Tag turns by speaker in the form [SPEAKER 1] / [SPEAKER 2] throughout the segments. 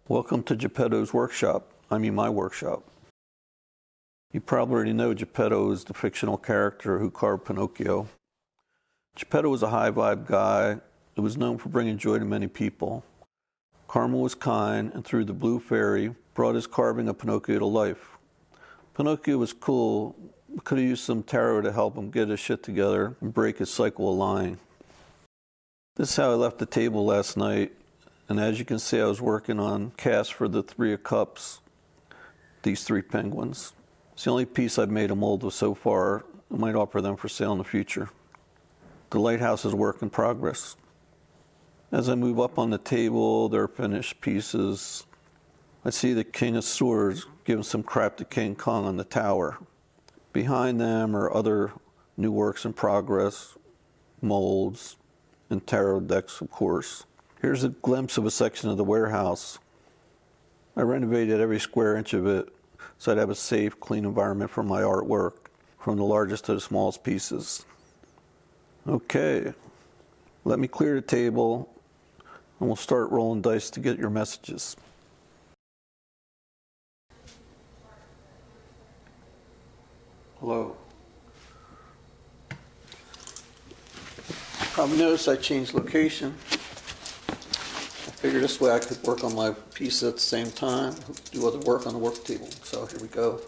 [SPEAKER 1] Welcome to Geppetto's workshop. My workshop. You probably already know Geppetto is the fictional character who carved Pinocchio. Geppetto was a high-vibe guy who was known for bringing joy to many people. Karma was kind, and through the Blue Fairy, brought his carving of Pinocchio to life. Pinocchio was cool, but could have used some tarot to help him get his shit together and break his cycle of lying. This is how I left the table last night. And as you can see, I was working on casts for the Three of Cups, these three penguins. It's the only piece I've made a mold of so far. I might offer them for sale in the future. The lighthouse is a work in progress. As I move up on the table, they're finished pieces. I see the King of Swords giving some crap to King Kong on the tower. Behind them are other new works in progress, molds, and tarot decks, of course. Here's a glimpse of a section of the warehouse. I renovated every square inch of it so I'd have a safe, clean environment for my artwork, from the largest to the smallest pieces. Okay, let me clear the table and we'll start rolling dice to get your messages. Hello. Probably noticed I changed location. Figured this way I could work on my piece at the same time, do other work on the work table. So here we go.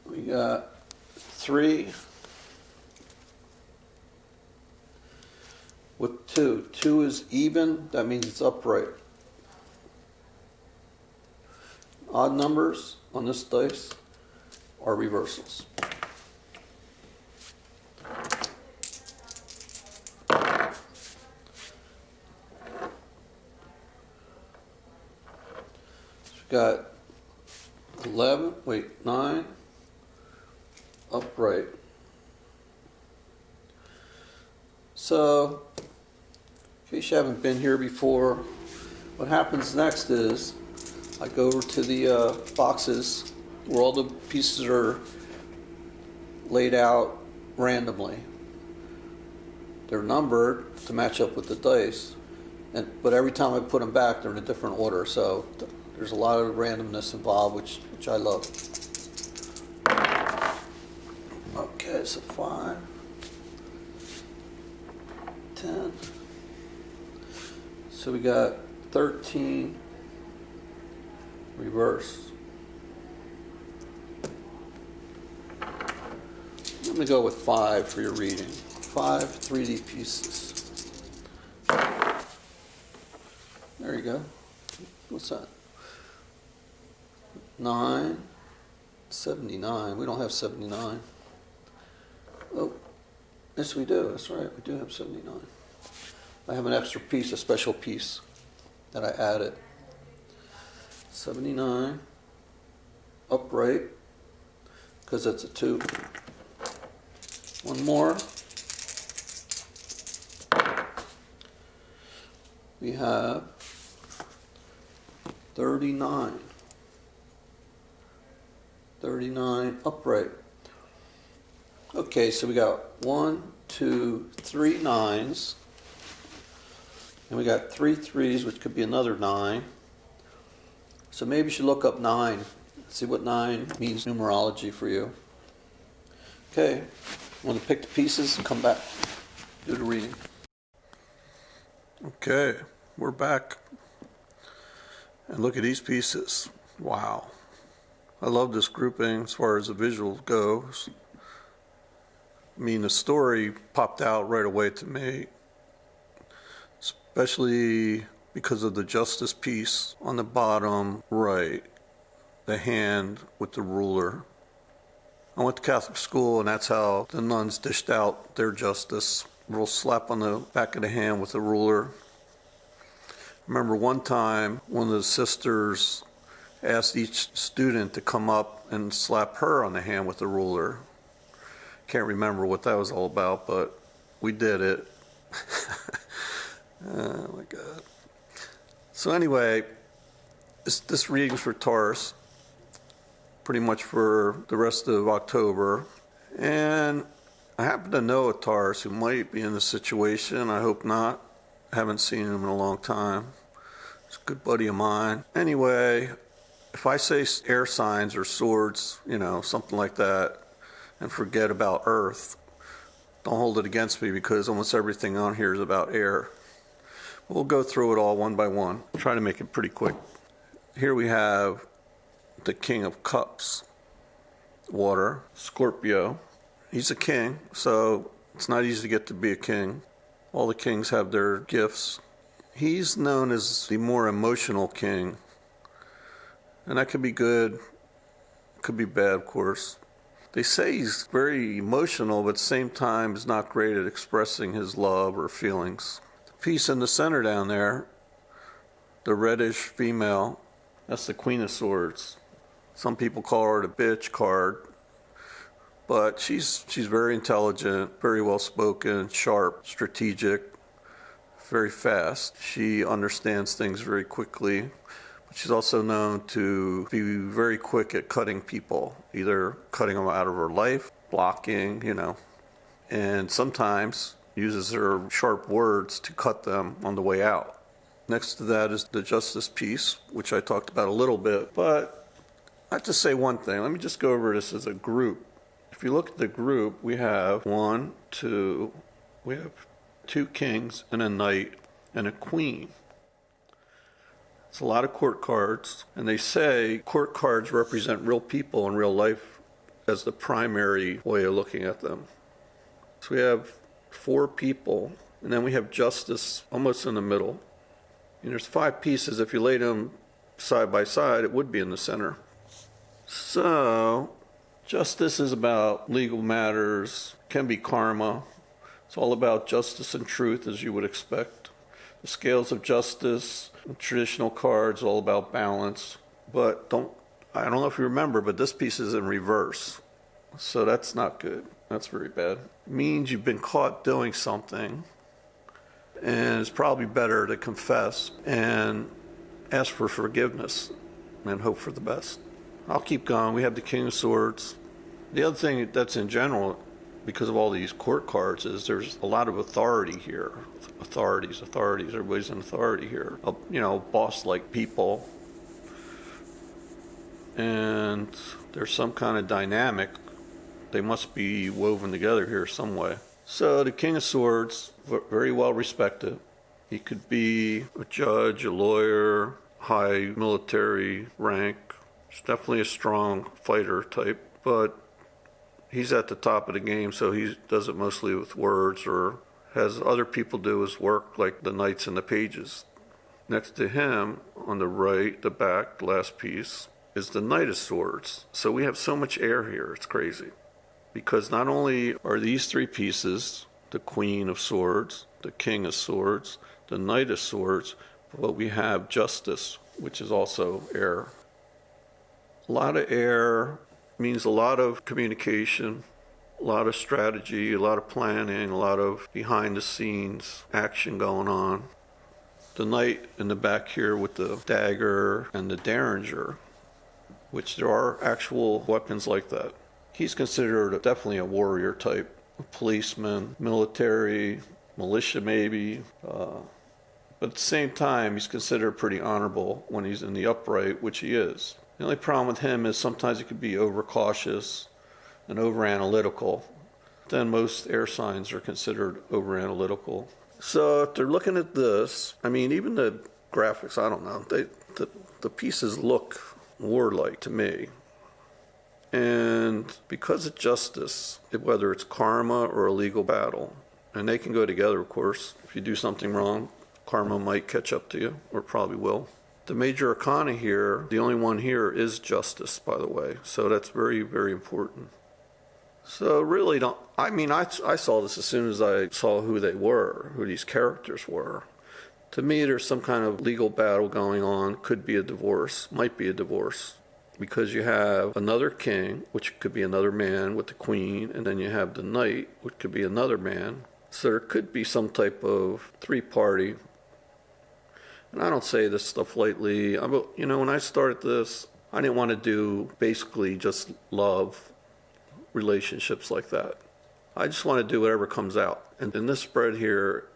[SPEAKER 1] We got 3 with 2. 2 is even, that means it's upright. Odd numbers on this dice are reversals. Got 9 upright. So, in case you haven't been here before, what happens next is I go over to the boxes where all the pieces are laid out randomly. They're numbered to match up with the dice, but every time I put them back, they're in a different order. So there's a lot of randomness involved, which I love. Okay, so 5, 10. So we got 13 reverse. I'm going to go with 5 for your reading. 5 3D pieces. There you go. What's that? 9, 79. We don't have 79. Oh, yes we do. That's right. We do have 79. I have an extra piece, a special piece that I added. 79. Upright, because that's a 2. One more. We have 39. 39 upright. Okay, so we got 1, 2, 3 9s. And we got 3 3s, which could be another 9. So maybe you should look up 9. See what 9 means numerology for you. Okay, want to pick the pieces and come back, do the reading. Okay, we're back. And look at these pieces. Wow. I love this grouping as far as the visual goes. The story popped out right away to me, especially because of the justice piece on the bottom right, the hand with the ruler. I went to Catholic school, and that's how the nuns dished out their justice. A little slap on the back of the hand with the ruler. I remember one time one of the sisters asked each student to come up and slap her on the hand with the ruler. Can't remember what that was all about, but we did it. Oh my God. So anyway, this reading's for Taurus, pretty much for the rest of October. And I happen to know a Taurus who might be in this situation. I hope not. I haven't seen him in a long time. He's a good buddy of mine. Anyway, if I say air signs or swords, something like that, and forget about Earth, don't hold it against me because almost everything on here is about air. We'll go through it all one by one. I'll try to make it pretty quick. Here we have the King of Cups, water, Scorpio. He's a king, so it's not easy to get to be a king. All the kings have their gifts. He's known as the more emotional king. And that could be good, could be bad, of course. They say he's very emotional, but at the same time is not great at expressing his love or feelings. The piece in the center down there, the reddish female, that's the Queen of Swords. Some people call her the bitch card. But she's very intelligent, very well-spoken, sharp, strategic, very fast. She understands things very quickly. But she's also known to be very quick at cutting people, either cutting them out of her life, blocking, and sometimes uses her sharp words to cut them on the way out. Next to that is the Justice piece, which I talked about a little bit. But I have to say one thing. Let me just go over this as a group. If you look at the group, we have two kings and a knight and a queen. It's a lot of court cards, and they say court cards represent real people in real life as the primary way of looking at them. So we have 4 people, and then we have justice almost in the middle. And there's 5 pieces. If you laid them side by side, it would be in the center. So justice is about legal matters, can be karma. It's all about justice and truth, as you would expect. The scales of justice, traditional cards, all about balance. But I don't know if you remember, but this piece is in reverse. So that's not good. That's very bad. It means you've been caught doing something, and it's probably better to confess and ask for forgiveness and hope for the best. I'll keep going. We have the King of Swords. The other thing that's in general, because of all these court cards, is there's a lot of authority here. Authorities. Everybody's an authority here. Boss-like people. And there's some kind of dynamic. They must be woven together here some way. So the King of Swords, very well respected. He could be a judge, a lawyer, high military rank. He's definitely a strong fighter type, but he's at the top of the game, so he does it mostly with words or has other people do his work, like the knights and the pages. Next to him, on the right, the back, the last piece, is the Knight of Swords. So we have so much air here, it's crazy. Because not only are these 3 pieces, the Queen of Swords, the King of Swords, the Knight of Swords, but we have Justice, which is also air. A lot of air means a lot of communication, a lot of strategy, a lot of planning, a lot of behind-the-scenes action going on. The knight in the back here with the dagger and the derringer, which there are actual weapons like that. He's considered definitely a warrior type, a policeman, military, militia maybe, but at the same time he's considered pretty honorable when he's in the upright, which he is. The only problem with him is sometimes he could be overcautious and over-analytical. Then most air signs are considered over-analytical. So if they're looking at this, even the graphics, I don't know, the pieces look warlike to me. And because of justice, whether it's karma or a legal battle, and they can go together, of course. If you do something wrong, karma might catch up to you, or probably will. The major arcana here, the only one here is justice, by the way. So that's very, very important. So really I saw this as soon as I saw who they were, who these characters were. To me, there's some kind of legal battle going on. Could be a divorce, might be a divorce. Because you have another king, which could be another man with the queen, and then you have the knight, which could be another man. So there could be some type of 3-party. And I don't say this stuff lightly. When I started this, I didn't want to do basically just love relationships like that. I just want to do whatever comes out. And in this spread here,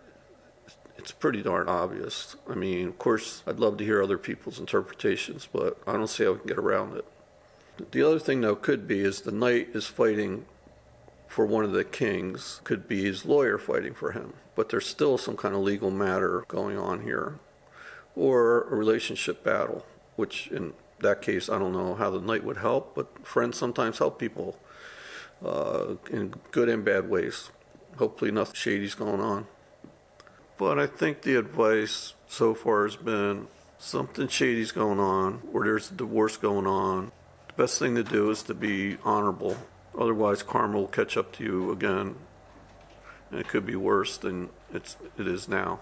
[SPEAKER 1] it's pretty darn obvious. I mean, of course, I'd love to hear other people's interpretations, but I don't see how we can get around it. The other thing, though, could be is the knight is fighting for one of the kings, could be his lawyer fighting for him. But there's still some kind of legal matter going on here. Or a relationship battle, which in that case, I don't know how the knight would help, but friends sometimes help people in good and bad ways. Hopefully nothing shady's going on. But I think the advice so far has been something shady's going on, or there's a divorce going on. The best thing to do is to be honorable. Otherwise, karma will catch up to you again, and it could be worse than it is now.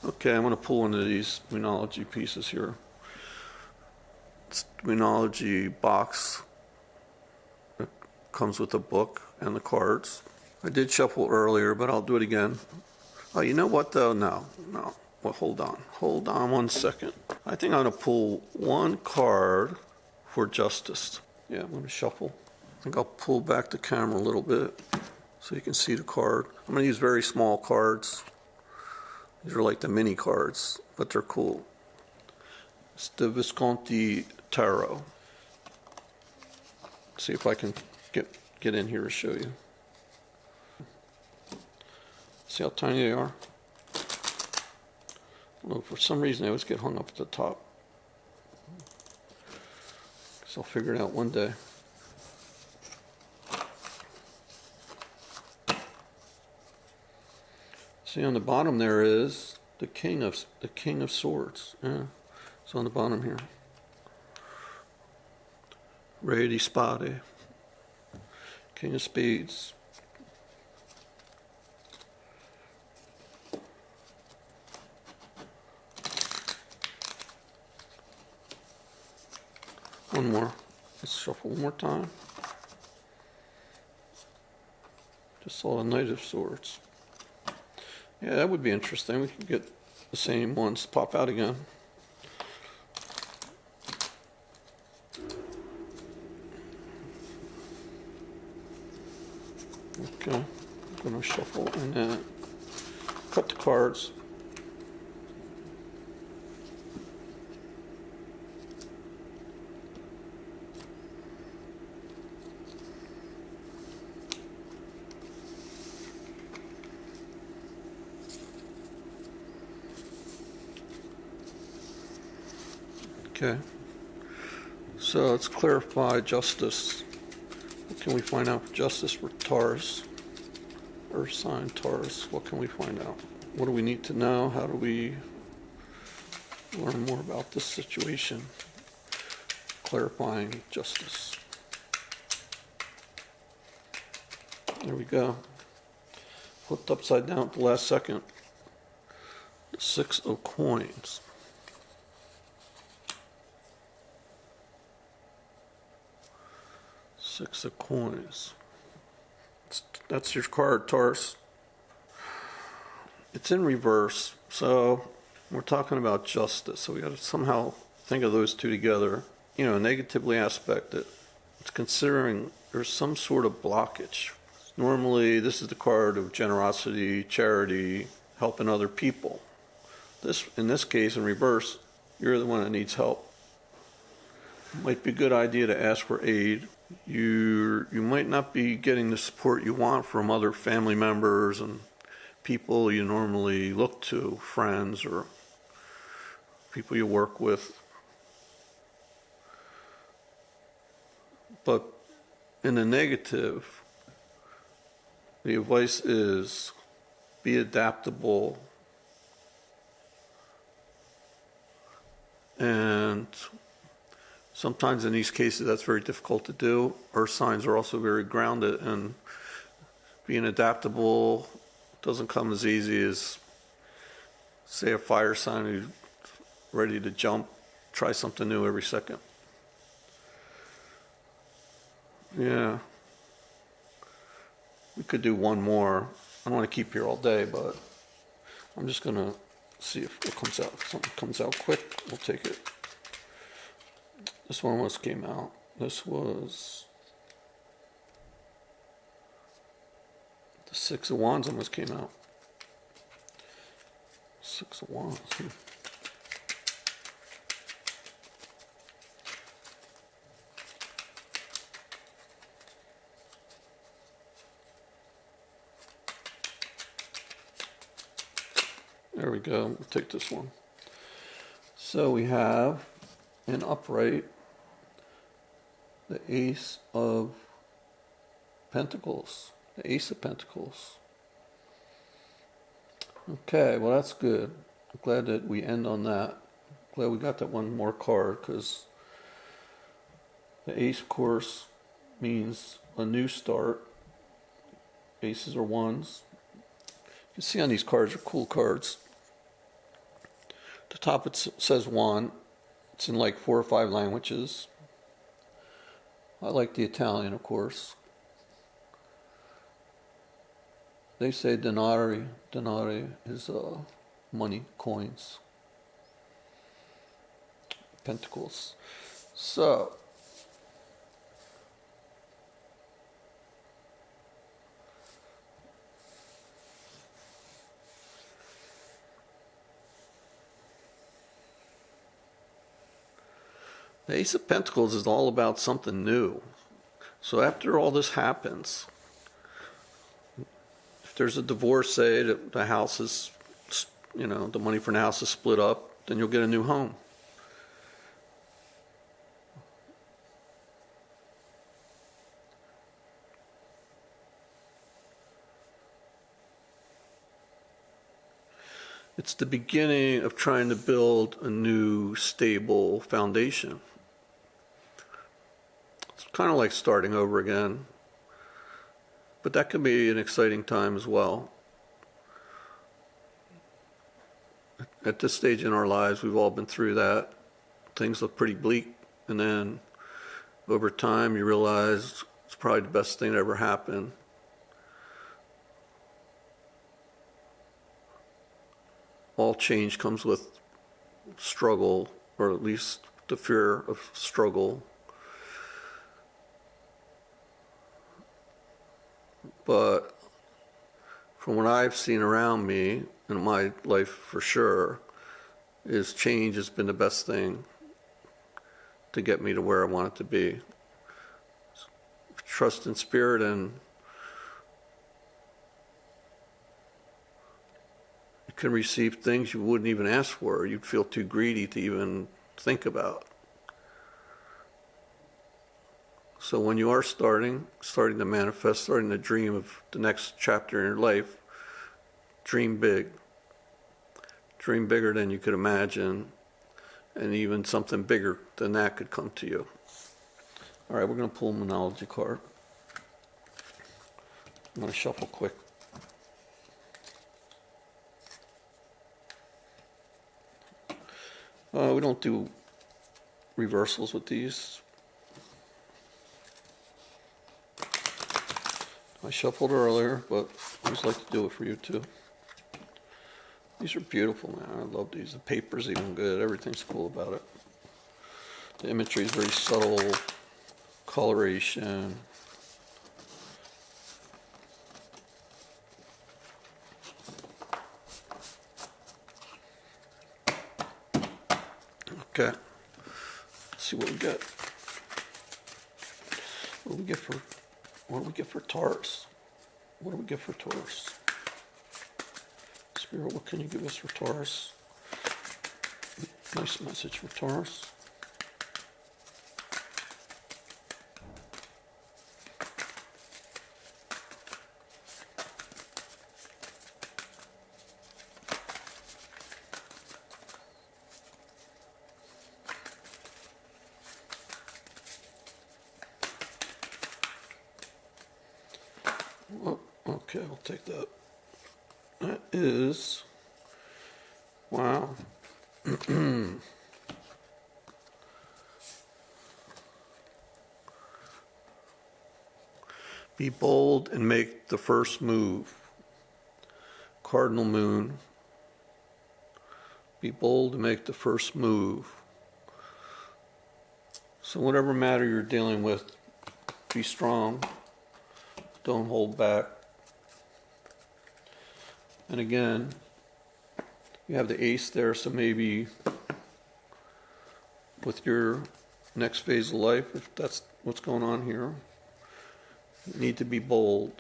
[SPEAKER 1] Okay, I'm going to pull one of these Moonology pieces here. It's Moonology box. It comes with a book and the cards. I did shuffle earlier, but I'll do it again. Oh, you know what, though? No. Well, hold on. Hold on 1 second. I think I'm going to pull one card for justice. Yeah, I'm going to shuffle. I think I'll pull back the camera a little bit so you can see the card. I'm going to use very small cards. These are like the mini cards, but they're cool. It's the Visconti tarot. See if I can get in here to show you. See how tiny they are? Although for some reason they always get hung up at the top. Guess I'll figure it out one day. See on the bottom there is the king of swords. Yeah, it's on the bottom here. Re di spade. King of spades. One more. Let's shuffle one more time. Just saw a knight of swords. Yeah, that would be interesting. We could get the same ones pop out again. Okay, I'm going to shuffle and then cut the cards. Okay, so let's clarify justice. What can we find out for justice for Taurus? Earth sign Taurus. What can we find out? What do we need to know? How do we learn more about this situation? Clarifying justice. There we go. Flipped upside down at the last second. The 6 of coins. Six of coins. That's your card, Taurus. It's in reverse, so we're talking about justice. So we got to somehow think of those two together. You know, negatively aspect it. It's considering there's some sort of blockage. Normally, this is the card of generosity, charity, helping other people. In this case, in reverse, you're the one that needs help. It might be a good idea to ask for aid. You might not be getting the support you want from other family members and people you normally look to, friends or people you work with. But in the negative, the advice is be adaptable and sometimes in these cases that's very difficult to do. Earth signs are also very grounded, and being adaptable doesn't come as easy as, say, a fire sign who's ready to jump, try something new every second. Yeah. We could do one more. I don't want to keep you here all day, but I'm just going to see if it comes out. If something comes out quick, we'll take it. This one came out. This was Six of Wands almost came out. Six of Wands. There we go. We'll take this one. So we have an upright, the Ace of Pentacles. The Ace of Pentacles. Okay, well that's good. I'm glad that we end on that. Glad we got that one more card, because the Ace, of course, means a new start. Aces are ones. You can see on these cards are cool cards. The top it says one. It's in like 4 or 5 languages. I like the Italian, of course. They say denari. Denari is money, coins. Pentacles. So, the Ace of Pentacles is all about something new. So after all this happens, if there's a divorce, say, the house is, the money for the house is split up, then you'll get a new home. It's the beginning of trying to build a new, stable foundation. It's kind of like starting over again. But that can be an exciting time as well. At this stage in our lives, we've all been through that. Things look pretty bleak, and then over time you realize it's probably the best thing that ever happened. All change comes with struggle, or at least the fear of struggle. But from what I've seen around me in my life for sure, is change has been the best thing to get me to where I want it to be. Trust in spirit, and you can receive things you wouldn't even ask for. You'd feel too greedy to even think about. So when you are starting to manifest, starting to dream of the next chapter in your life, dream big. Dream bigger than you could imagine, and even something bigger than that could come to you. All right, we're going to pull a Moonology card. I'm going to shuffle quick. We don't do reversals with these. I shuffled earlier, but I always like to do it for you too. These are beautiful, man. I love these. The paper's even good. Everything's cool about it. The imagery is very subtle. Coloration. Okay. Let's see what we get. What do we get for Taurus? What do we get for Taurus? Spirit, what can you give us for Taurus? Nice message for Taurus. Okay, I'll take that. That is, wow. Be bold and make the first move. Cardinal Moon. Be bold and make the first move. So whatever matter you're dealing with, be strong. Don't hold back. And again, you have the ace there, so maybe with your next phase of life, if that's what's going on here, you need to be bold.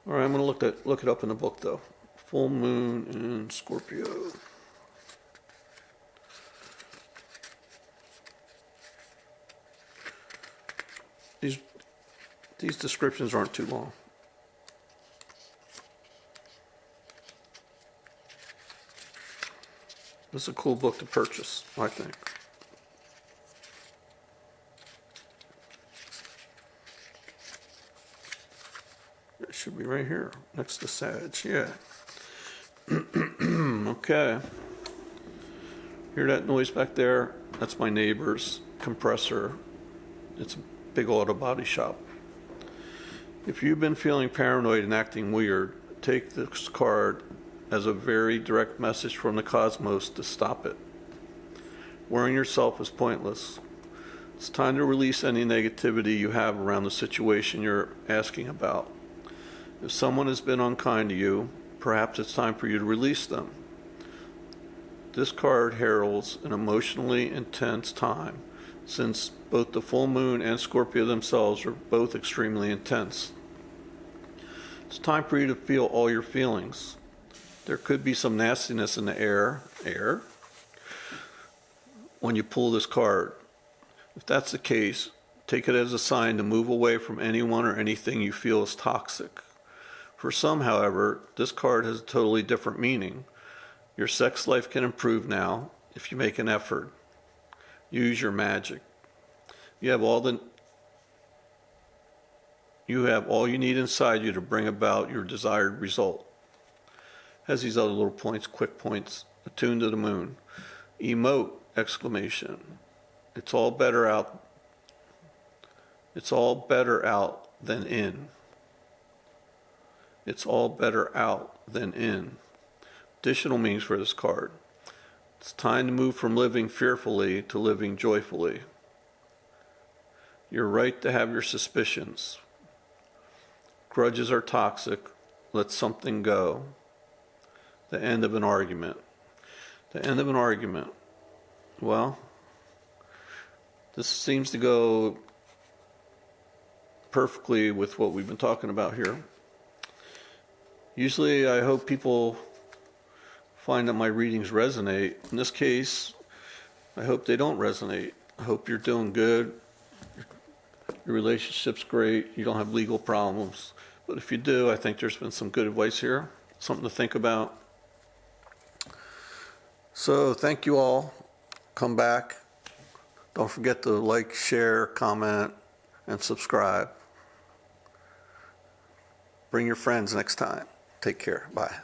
[SPEAKER 1] All right, I'm going to look it up in the book, though. Full moon in Scorpio. These descriptions aren't too long. This is a cool book to purchase, I think. It should be right here, next to Sag, yeah. Okay. Hear that noise back there? That's my neighbor's compressor. It's a big auto body shop. If you've been feeling paranoid and acting weird, take this card as a very direct message from the cosmos to stop it. Worrying yourself is pointless. It's time to release any negativity you have around the situation you're asking about. If someone has been unkind to you, perhaps it's time for you to release them. This card heralds an emotionally intense time, since both the full moon and Scorpio themselves are both extremely intense. It's time for you to feel all your feelings. There could be some nastiness in the air, when you pull this card. If that's the case, take it as a sign to move away from anyone or anything you feel is toxic. For some, however, this card has a totally different meaning. Your sex life can improve now if you make an effort. Use your magic. You have all you need inside you to bring about your desired result. Has these other little points, quick points, attuned to the moon. Emote, exclamation. It's all better out than in. It's all better out than in. Additional meanings for this card. It's time to move from living fearfully to living joyfully. You're right to have your suspicions. Grudges are toxic. Let something go. The end of an argument. The end of an argument. Well, this seems to go perfectly with what we've been talking about here. Usually I hope people find that my readings resonate. In this case, I hope they don't resonate. I hope you're doing good. Your relationship's great. You don't have legal problems. But if you do, I think there's been some good advice here. Something to think about. So thank you all. Come back. Don't forget to like, share, comment, and subscribe. Bring your friends next time. Take care. Bye.